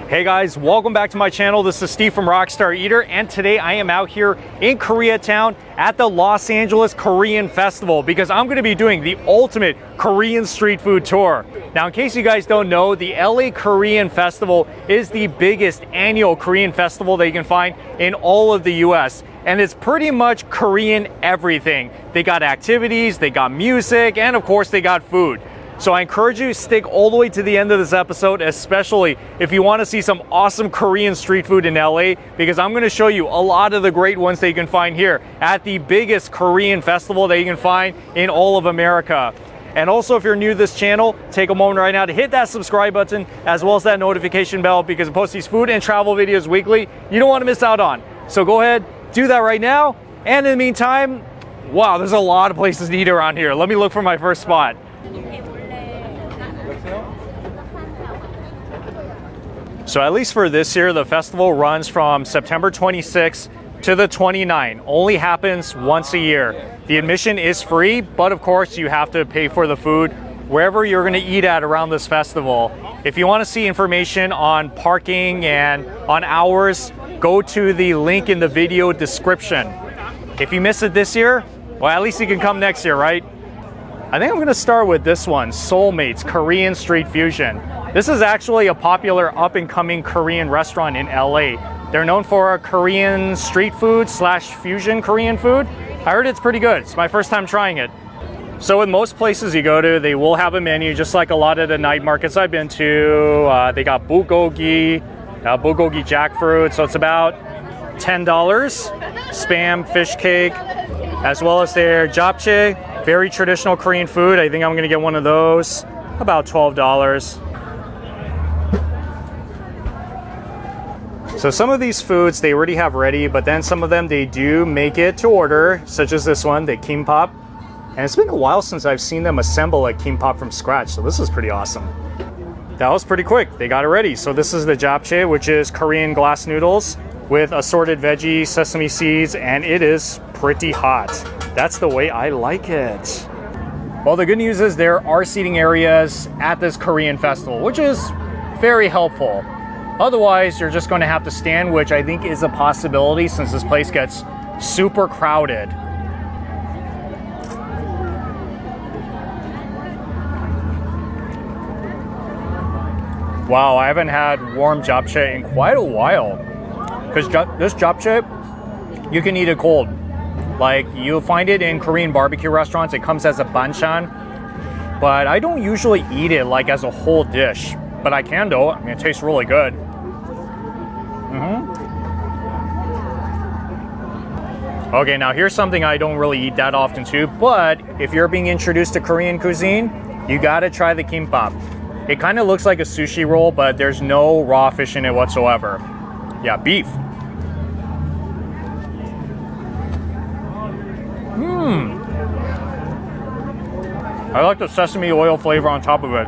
Hey guys, welcome back to my channel. This is Steve from Rockstar Eater, and today I am out here in Koreatown at the Los Angeles Korean Festival because I'm going to be doing the ultimate Korean street food tour. Now, in case you guys don't know, the LA Korean Festival is the biggest annual Korean festival that you can find in all of the US. And it's pretty much Korean everything. They got activities, they got music, and of course they got food. So I encourage you to stick all the way to the end of this episode, especially if you want to see some awesome Korean street food in LA, because I'm going to show you a lot of the great ones that you can find here at the biggest Korean festival that you can find in all of America. And also, if you're new to this channel, take a moment right now to hit that subscribe button as well as that notification bell, because I post these food and travel videos weekly you don't want to miss out on. So go ahead, do that right now. And in the meantime, wow, there's a lot of places to eat around here. Let me look for my first spot. So at least for this year, the festival runs from September 26th to the 29th. Only happens once a year. The admission is free, but of course you have to pay for the food wherever you're going to eat at around this festival. If you want to see information on parking and on hours, go to the link in the video description. If you miss it this year, well, at least you can come next year, right? I think I'm going to start with this one, Soulmates Korean Street Fusion. This is actually a popular up-and-coming Korean restaurant in LA. They're known for Korean street food / fusion Korean food. I heard it's pretty good. It's my first time trying it. So in most places you go to, they will have a menu, just like a lot of the night markets I've been to. They got bulgogi jackfruit, so it's about $10. Spam fish cake, as well as their japchae, very traditional Korean food. I think I'm gonna get one of those, about $12. So some of these foods they already have ready, but then some of them they do make it to order, such as this one, the kimbap. And it's been a while since I've seen them assemble a kimbap from scratch, so this is pretty awesome. That was pretty quick, they got it ready. So this is the japchae, which is Korean glass noodles with assorted veggies, sesame seeds, and it is pretty hot. That's the way I like it. Well, the good news is there are seating areas at this Korean festival, which is very helpful. Otherwise, you're just going to have to stand, which I think is a possibility since this place gets super crowded. Wow, I haven't had warm japchae in quite a while. Because this japchae, you can eat it cold. Like, you'll find it in Korean barbecue restaurants. It comes as a banchan. But I don't usually eat it like as a whole dish. But I can though. I mean, it tastes really good. Okay, now here's something I don't really eat that often too, but if you're being introduced to Korean cuisine, you gotta try the kimbap. It kind of looks like a sushi roll, but there's no raw fish in it whatsoever. Yeah, beef. I like the sesame oil flavor on top of it.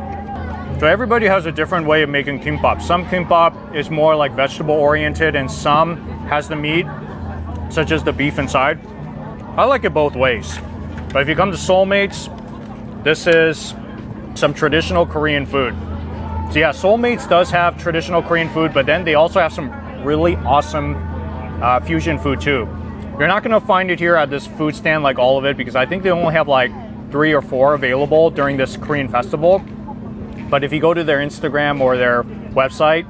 So everybody has a different way of making kimbap. Some kimbap is more like vegetable oriented and some has the meat, such as the beef inside. I like it both ways. But if you come to Soulmates, this is some traditional Korean food. So yeah, Soulmates does have traditional Korean food, but then they also have some really awesome fusion food too. You're not gonna find it here at this food stand like all of it, because I think they only have like 3 or 4 available during this Korean festival. But if you go to their Instagram or their website,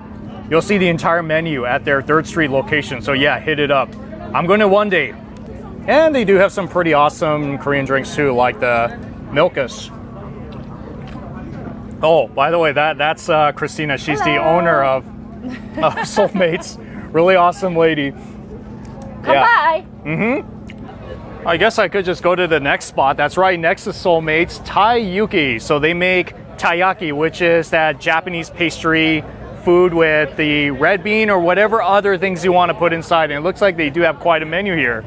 you'll see the entire menu at their 3rd Street location. So yeah, hit it up. I'm going to one day. And they do have some pretty awesome Korean drinks too, like the milkus. Oh, by the way, that's Christina. She's the owner of Soulmates. Really awesome lady. Bye. I guess I could just go to the next spot. That's right next to Soulmates, Taiyuki. So they make taiyaki, which is that Japanese pastry food with the red bean or whatever other things you want to put inside. And it looks like they do have quite a menu here.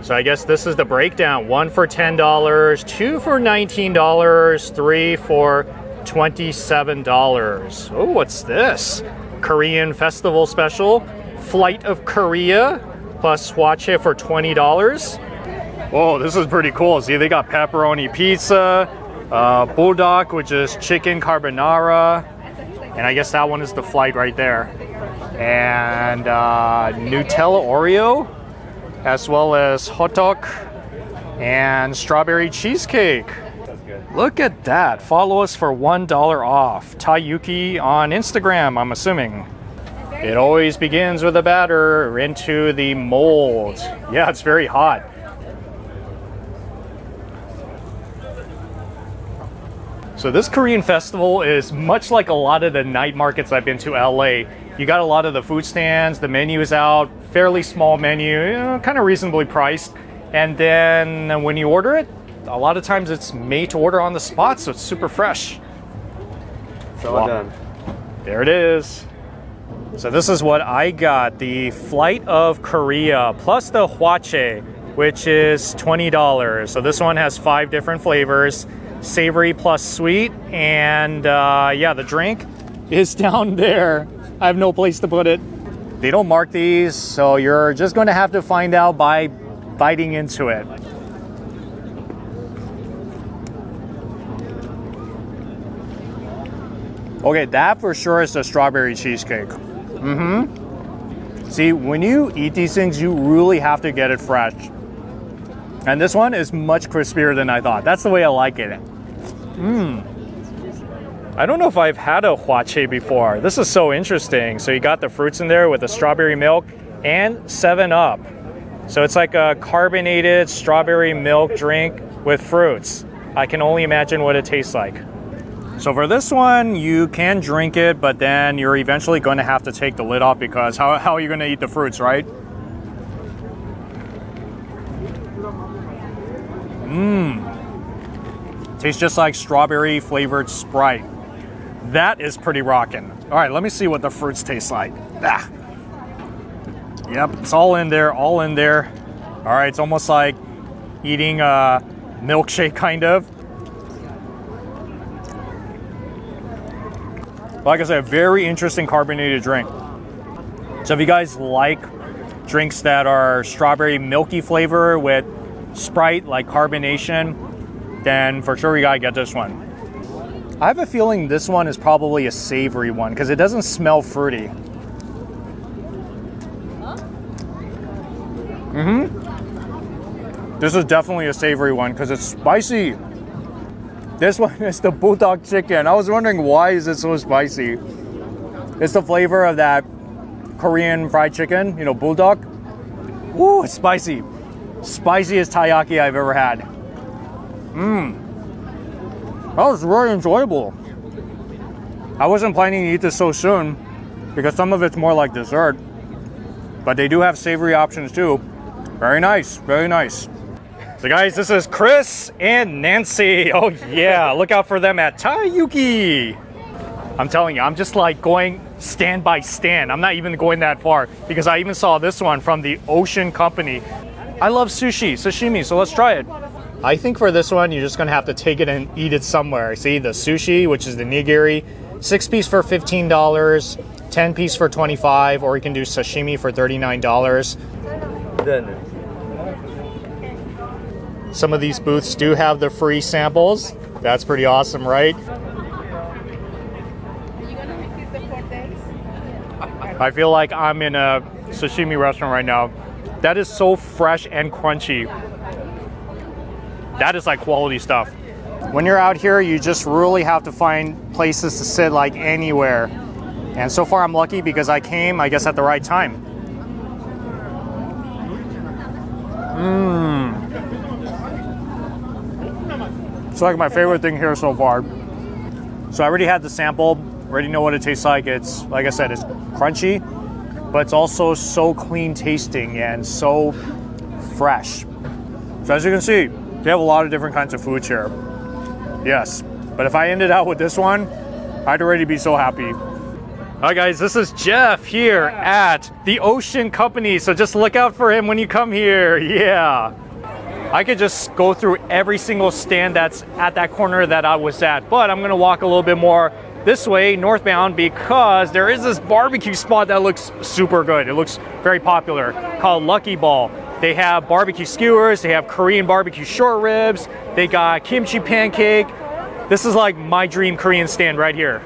So I guess this is the breakdown. 1 for $10, 2 for $19, 3 for $27. Oh, what's this? Korean festival special. Flight of Korea plus swache for $20. Whoa, this is pretty cool. See, they got pepperoni pizza, bulldog, which is chicken carbonara, And I guess that one is the flight right there. And Nutella Oreo, as well as hot dog and strawberry cheesecake. Look at that. Follow us for $1 off. Taiyuki on Instagram, I'm assuming. It always begins with a batter into the mold. Yeah, it's very hot. So this Korean festival is much like a lot of the night markets I've been to LA. You got a lot of the food stands, the menu is out, fairly small menu, kind of reasonably priced. And then when you order it, a lot of times it's made to order on the spot, so it's super fresh. So well done. There it is. So this is what I got, the Flight of Korea plus the hwachae, which is $20. So this one has 5 different flavors. Savory plus sweet, and yeah, the drink is down there. I have no place to put it. They don't mark these, so you're just going to have to find out by biting into it. Okay, that for sure is the strawberry cheesecake. See, when you eat these things, you really have to get it fresh. And this one is much crispier than I thought. That's the way I like it. I don't know if I've had a hwachae before. This is so interesting. So you got the fruits in there with the strawberry milk and 7-Up. So it's like a carbonated strawberry milk drink with fruits. I can only imagine what it tastes like. So for this one, you can drink it, but then you're eventually going to have to take the lid off because how are you going to eat the fruits, right? Tastes just like strawberry flavored Sprite. That is pretty rockin'. All right, let me see what the fruits taste like. Ah. Yep, it's all in there, all in there. All right, it's almost like eating a milkshake, kind of. Like I said, very interesting carbonated drink. So if you guys like drinks that are strawberry milky flavor with Sprite, like carbonation, then for sure you gotta get this one. I have a feeling this one is probably a savory one because it doesn't smell fruity. This is definitely a savory one because it's spicy. This one is the bulldog chicken. I was wondering why is it so spicy? It's the flavor of that Korean fried chicken, you know, bulldog. Ooh, it's spicy. Spiciest taiyaki I've ever had. That was really enjoyable. I wasn't planning to eat this so soon because some of it's more like dessert, but they do have savory options too. Very nice, very nice. So guys, this is Chris and Nancy. Oh yeah, look out for them at Taiyuki. I'm telling you, I'm just like going stand by stand. I'm not even going that far because I even saw this one from the Ocean Company. I love sushi, sashimi, so let's try it. I think for this one, you're just gonna have to take it and eat it somewhere. See, the sushi, which is the nigiri, 6-piece for $15, 10-piece for $25, or you can do sashimi for $39. Some of these booths do have the free samples. That's pretty awesome, right? I feel like I'm in a sashimi restaurant right now. That is so fresh and crunchy. That is like quality stuff. When you're out here, you just really have to find places to sit like anywhere. And so far I'm lucky because I came, I guess, at the right time. It's like my favorite thing here so far. So I already had the sample, already know what it tastes like. It's, like I said, it's crunchy, but it's also so clean tasting and so fresh. So as you can see, they have a lot of different kinds of foods here. Yes, but if I ended out with this one, I'd already be so happy. Hi guys, this is Jeff here at the Ocean Company. So just look out for him when you come here, yeah. I could just go through every single stand that's at that corner that I was at, but I'm gonna walk a little bit more this way, northbound, because there is this barbecue spot that looks super good. It looks very popular, called Lucky Ball. They have barbecue skewers, they have Korean barbecue short ribs, they got kimchi pancake. This is like my dream Korean stand right here.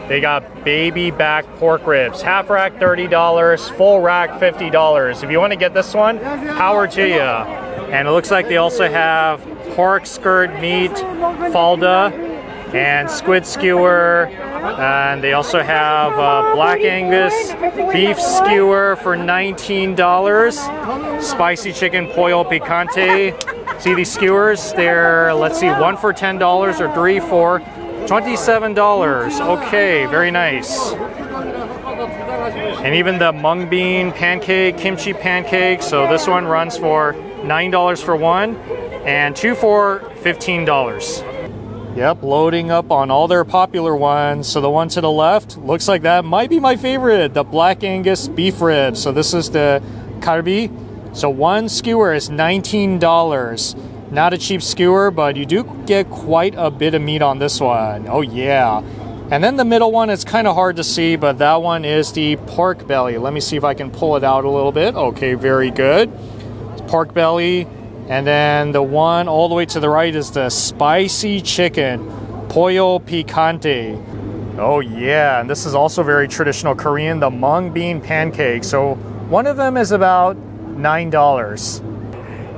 They got baby back pork ribs. Half rack $30, full rack $50. If you want to get this one, power to you. And it looks like they also have pork skirt meat, falda, and squid skewer. And they also have Black Angus beef skewer for $19. Spicy chicken pollo picante. See these skewers? They're, let's see, one for $10 or three for $27. Okay, very nice. And even the mung bean pancake, kimchi pancake. So this one runs for $9 for one and two for $15. Yep, loading up on all their popular ones. So the one to the left looks like that might be my favorite, the Black Angus beef ribs. So this is the kalbi. So one skewer is $19. Not a cheap skewer, but you do get quite a bit of meat on this one. Oh yeah. And then the middle one is kind of hard to see, but that one is the pork belly. Let me see if I can pull it out a little bit. Okay, very good. Pork belly. And then the one all the way to the right is the spicy chicken, pollo picante. Oh yeah, and this is also very traditional Korean, the mung bean pancake. So one of them is about $9.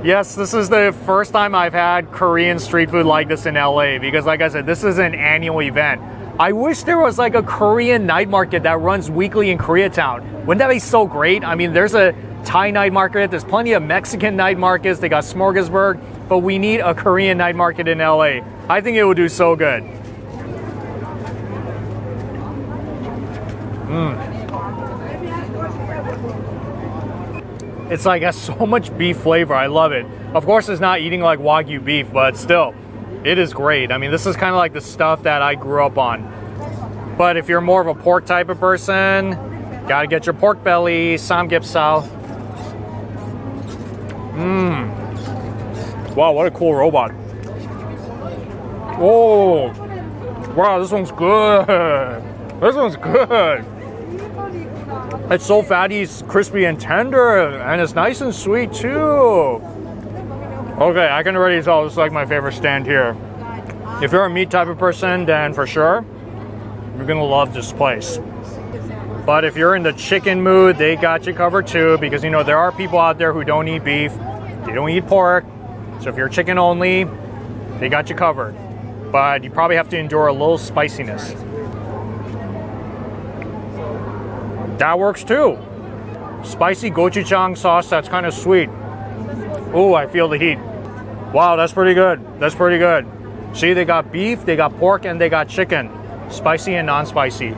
Yes, this is the first time I've had Korean street food like this in LA because like I said, this is an annual event. I wish there was like a Korean night market that runs weekly in Koreatown. Wouldn't that be so great? I mean, there's a Thai night market, there's plenty of Mexican night markets, they got smorgasbord, but we need a Korean night market in LA. I think it would do so good. It's like has so much beef flavor. I love it. Of course, it's not eating like Wagyu beef, but still, it is great. I mean, this is kind of like the stuff that I grew up on. But if you're more of a pork type of person, gotta get your pork belly, samgyeopsal. Wow, what a cool robot. Whoa. Wow, this one's good. This one's good. It's so fatty, it's crispy and tender, and it's nice and sweet too. Okay, I can already tell this is like my favorite stand here. If you're a meat type of person, then for sure, you're gonna love this place. But if you're in the chicken mood, they got you covered too, because you know, there are people out there who don't eat beef, they don't eat pork. So if you're chicken only, they got you covered. But you probably have to endure a little spiciness. That works too. Spicy gochujang sauce, that's kind of sweet. Oh, I feel the heat. Wow, that's pretty good. That's pretty good. See, they got beef, they got pork, and they got chicken. Spicy and non-spicy.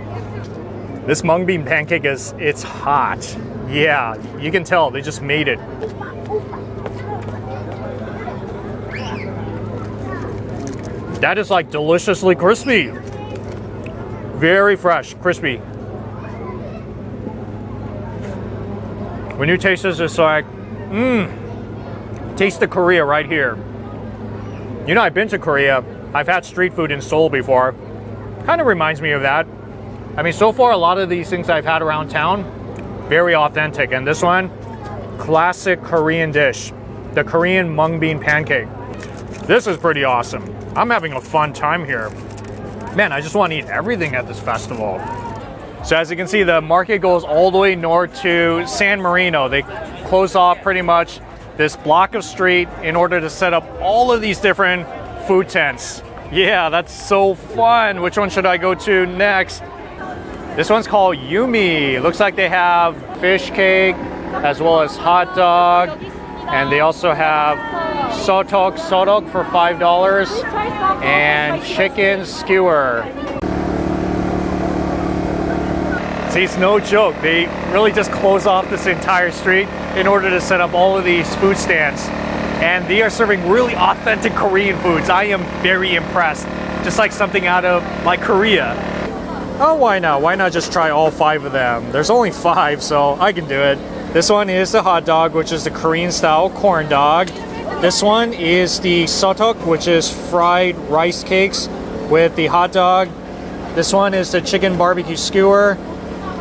This mung bean pancake it's hot. Yeah, you can tell, they just made it. That is like deliciously crispy. Very fresh, crispy. When you taste this, it's like, taste the Korea right here. You know, I've been to Korea. I've had street food in Seoul before. Kind of reminds me of that. I mean, so far, a lot of these things I've had around town, very authentic. And this one, classic Korean dish, the Korean mung bean pancake. This is pretty awesome. I'm having a fun time here. Man, I just want to eat everything at this festival. So as you can see, the market goes all the way north to San Marino. They close off pretty much this block of street in order to set up all of these different food tents. Yeah, that's so fun. Which one should I go to next? This one's called Yumi. Looks like they have fish cake as well as hot dog. And they also have sotok for $5 and chicken skewer. See, it's no joke. They really just close off this entire street in order to set up all of these food stands. And they are serving really authentic Korean foods. I am very impressed. Just like something out of like Korea. Oh, why not? Why not just try all 5 of them? There's only 5, so I can do it. This one is the hot dog, which is the Korean style corn dog. This one is the sotok, which is fried rice cakes with the hot dog. This one is the chicken barbecue skewer.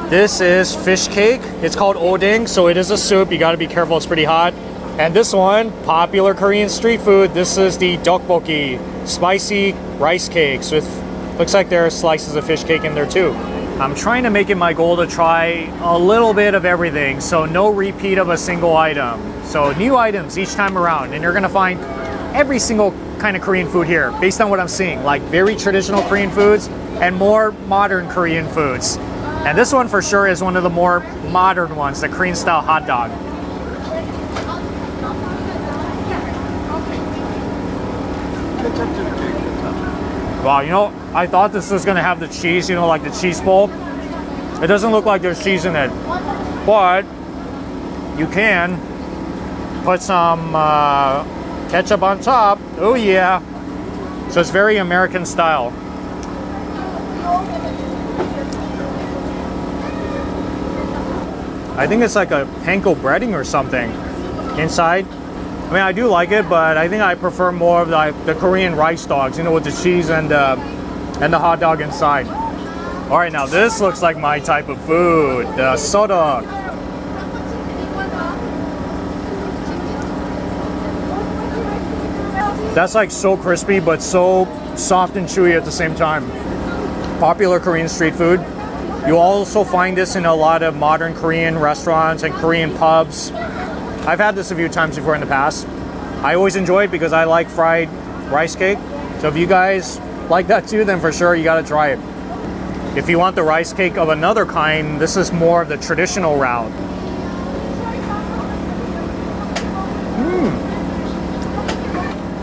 This is fish cake. It's called odeng, so it is a soup. You gotta be careful, it's pretty hot. And this one, popular Korean street food, this is the tteokbokki, spicy rice cakes with Looks like there are slices of fish cake in there too. I'm trying to make it my goal to try a little bit of everything, so no repeat of a single item. So new items each time around, and you're gonna find every single kind of Korean food here based on what I'm seeing, like very traditional Korean foods and more modern Korean foods. And this one for sure is one of the more modern ones, the Korean style hot dog. Wow, you know, I thought this was gonna have the cheese, you know, like the cheese bowl. It doesn't look like there's cheese in it, but you can put some ketchup on top. Oh yeah. So it's very American style. I think it's like a panko breading or something inside. I mean, I do like it, but I think I prefer more of like the Korean rice dogs, you know, with the cheese and the hot dog inside. All right, now this looks like my type of food, the soda. That's like so crispy, but so soft and chewy at the same time. Popular Korean street food. You also find this in a lot of modern Korean restaurants and Korean pubs. I've had this a few times before in the past. I always enjoy it because I like fried rice cake. So if you guys like that too, then for sure you gotta try it. If you want the rice cake of another kind, this is more of the traditional route.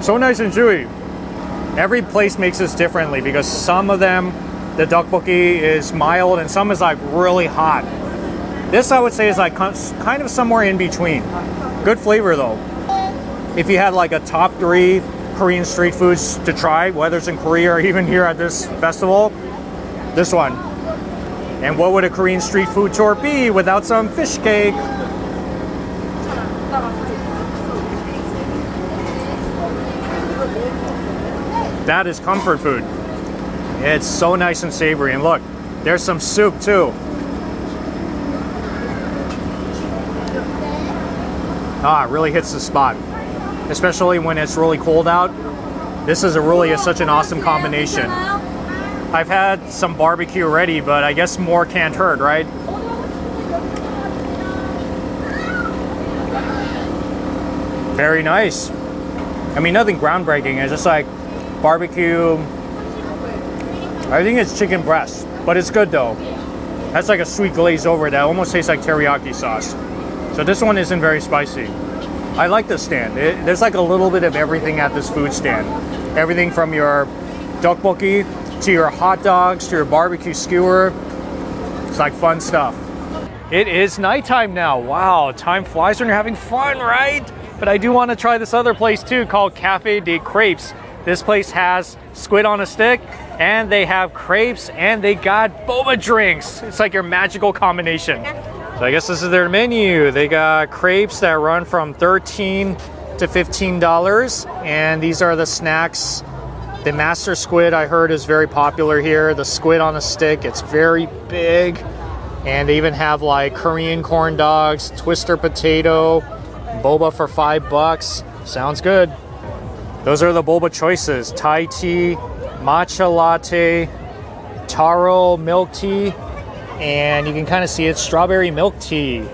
So nice and chewy. Every place makes this differently because some of them, the tteokbokki is mild and some is like really hot. This I would say is like kind of somewhere in between. Good flavor though. If you had like a top 3 Korean street foods to try, whether it's in Korea or even here at this festival, this one. And what would a Korean street food tour be without some fish cake? That is comfort food. It's so nice and savory. And look, there's some soup too. Ah, it really hits the spot. Especially when it's really cold out. This is such an awesome combination. I've had some barbecue already, but I guess more can't hurt, right? Very nice. I mean, nothing groundbreaking. It's just like barbecue. I think it's chicken breast, but it's good though. That's like a sweet glaze over it that almost tastes like teriyaki sauce. So this one isn't very spicy. I like this stand. There's like a little bit of everything at this food stand. Everything from your tteokbokki to your hot dogs to your barbecue skewer. It's like fun stuff. It is nighttime now. Wow, time flies when you're having fun, right? But I do want to try this other place too called Cafe des Crepes. This place has squid on a stick and they have crepes and they got boba drinks. It's like your magical combination. So I guess this is their menu. They got crepes that run from $13 to $15 and these are the snacks. The master squid I heard is very popular here. The squid on a stick, it's very big. And they even have like Korean corn dogs, twister potato, boba for $5. Sounds good. Those are the boba choices. Thai tea, matcha latte, taro milk tea, and you can kind of see it's strawberry milk tea.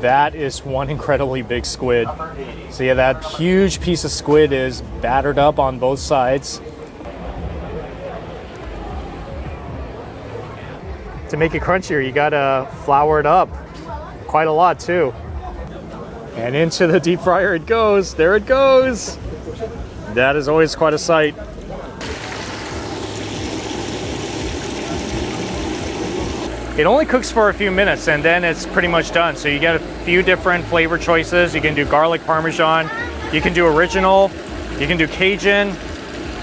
That is one incredibly big squid. So yeah, that huge piece of squid is battered up on both sides. To make it crunchier, you gotta flour it up quite a lot too. And into the deep fryer it goes. There it goes. That is always quite a sight. It only cooks for a few minutes and then it's pretty much done. So you get a few different flavor choices. You can do garlic parmesan, you can do original, you can do Cajun,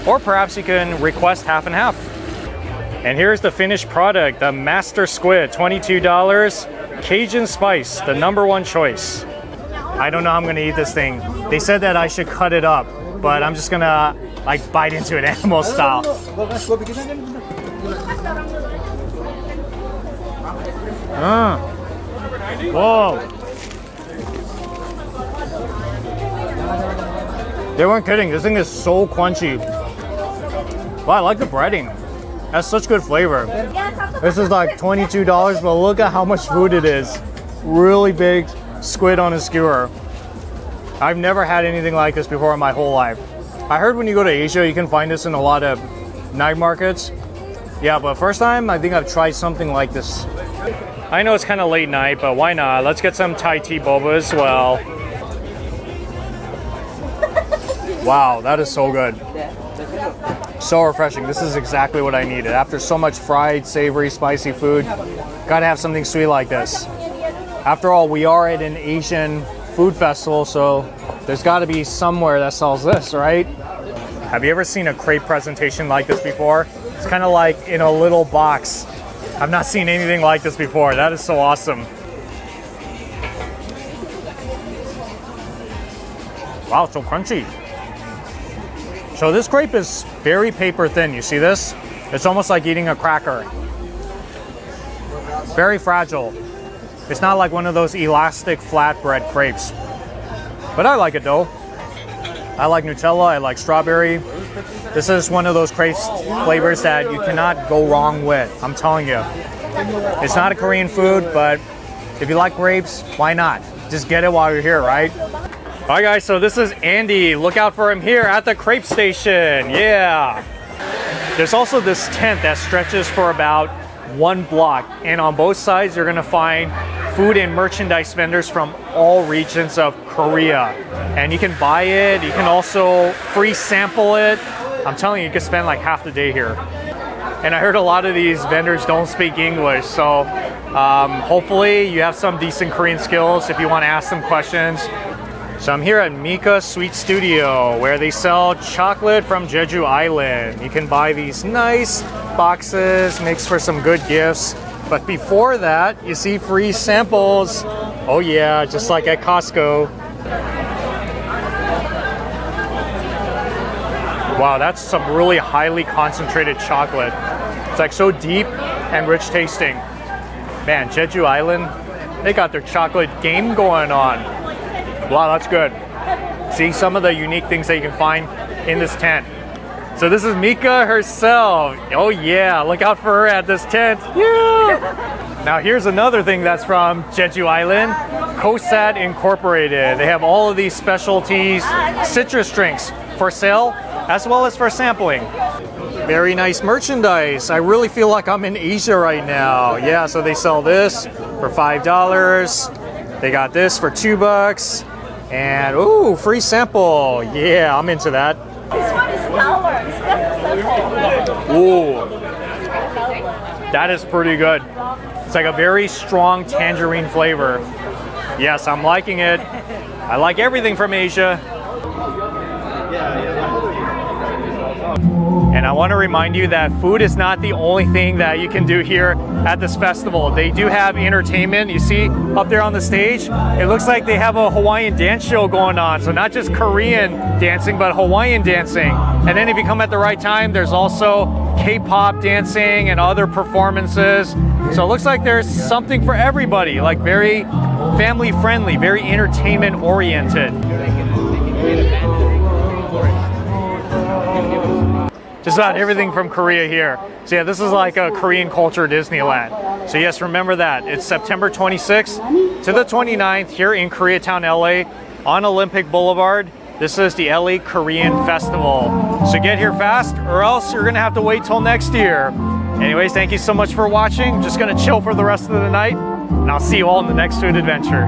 or perhaps you can request half and half. And here's the finished product, the Master Squid, $22. Cajun spice, the #1 choice. I don't know how I'm gonna eat this thing. They said that I should cut it up, but I'm just gonna like bite into it animal style. Whoa. They weren't kidding, this thing is so crunchy. Wow, I like the breading. That's such good flavor. This is like $22, but look at how much food it is. Really big squid on a skewer. I've never had anything like this before in my whole life. I heard when you go to Asia, you can find this in a lot of night markets. Yeah, but first time, I think I've tried something like this. I know it's kind of late night, but why not? Let's get some Thai tea boba as well. Wow, that is so good. So refreshing. This is exactly what I needed. After so much fried, savory, spicy food, gotta have something sweet like this. After all, we are at an Asian food festival, so there's gotta be somewhere that sells this, right? Have you ever seen a crepe presentation like this before? It's kind of like in a little box. I've not seen anything like this before. That is so awesome. Wow, so crunchy. So this crepe is very paper thin. You see this? It's almost like eating a cracker. Very fragile. It's not like one of those elastic flatbread crepes. But I like it though. I like Nutella, I like strawberry. This is one of those crepe flavors that you cannot go wrong with. I'm telling you. It's not a Korean food, but if you like grapes, why not? Just get it while you're here, right? All right, guys, so this is Andy. Look out for him here at the crepe station. Yeah. There's also this tent that stretches for about 1 block. And on both sides, you're gonna find food and merchandise vendors from all regions of Korea. And you can buy it. You can also free sample it. I'm telling you, you can spend like half the day here. And I heard a lot of these vendors don't speak English, so hopefully you have some decent Korean skills if you want to ask them questions. So I'm here at Mika Sweet Studio, where they sell chocolate from Jeju Island. You can buy these nice boxes, makes for some good gifts. But before that, you see free samples. Oh yeah, just like at Costco. Wow, that's some really highly concentrated chocolate. It's like so deep and rich tasting. Man, Jeju Island, they got their chocolate game going on. Wow, that's good. See some of the unique things that you can find in this tent. So this is Mika herself. Oh yeah, look out for her at this tent. Yeah. Now here's another thing that's from Jeju Island, Kosat Incorporated. They have all of these specialties, citrus drinks for sale, as well as for sampling. Very nice merchandise. I really feel like I'm in Asia right now. Yeah, so they sell this for $5. They got this for $2. And ooh, free sample. Yeah, I'm into that. This one is sour. Ooh, that is pretty good. It's like a very strong tangerine flavor. Yes, I'm liking it. I like everything from Asia. And I want to remind you that food is not the only thing that you can do here at this festival. They do have entertainment. You see up there on the stage, it looks like they have a Hawaiian dance show going on. So not just Korean dancing, but Hawaiian dancing. And then if you come at the right time, there's also K-pop dancing and other performances. So it looks like there's something for everybody, like very family friendly, very entertainment oriented. Just about everything from Korea here. So yeah, this is like a Korean culture Disneyland. So yes, remember that. It's September 26th to the 29th here in Koreatown, LA on Olympic Boulevard. This is the LA Korean Festival. So get here fast or else you're gonna have to wait till next year. Anyways, thank you so much for watching. Just gonna chill for the rest of the night and I'll see you all in the next food adventure.